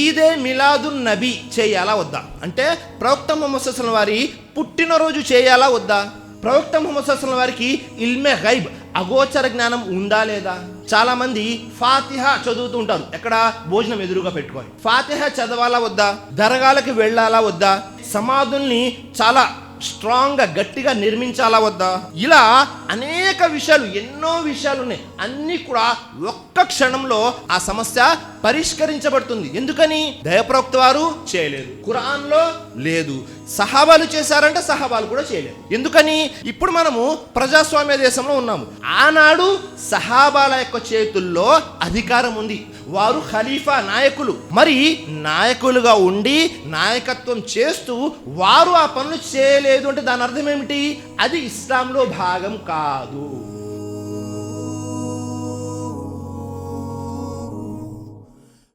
ఈదే మిలాదున్ నబీ చేయాలా వద్దా? అంటే ప్రవక్త ముహమ్మద్ సల్లల్లాహు అలైహి వసల్లం వారి పుట్టినరోజు చేయాలా వద్దా? ప్రవక్త ముహమ్మద్ సల్లల్లాహు అలైహి వసల్లం వారికి ఇల్మే గైబ్ అగోచర జ్ఞానం ఉందా లేదా? చాలా మంది ఫాతిహా చదువుతూ ఉంటారు, ఎక్కడ భోజనం ఎదురుగా పెట్టుకొని. ఫాతిహా చదవాలా వద్దా? దర్గాలకు వెళ్ళాలా వద్దా? సమాధుల్ని చాలా స్ట్రాంగ్గా గట్టిగా నిర్మించాలా వద్దా? ఇలా అనేక విషయాలు, ఎన్నో విషయాలు ఉన్నాయి. అన్నీ కూడా ఒక్క క్షణంలో ఆ సమస్య పరిష్కరించబడుతుంది. ఎందుకని? దైవప్రవక్త వారు చేయలేదు, ఖురాన్లో లేదు, సహాబాలు చేశారంటే సహాబాలు కూడా చేయలేదు. ఎందుకని? ఇప్పుడు మనము ప్రజాస్వామ్య దేశంలో ఉన్నాము. ఆనాడు సహాబాల యొక్క చేతుల్లో అధికారం ఉంది, వారు ఖలీఫా నాయకులు. మరి నాయకులుగా ఉండి నాయకత్వం చేస్తూ వారు ఆ పనులు చేయలేదు అంటే దాని అర్థం ఏమిటి? అది ఇస్లాంలో భాగం కాదు.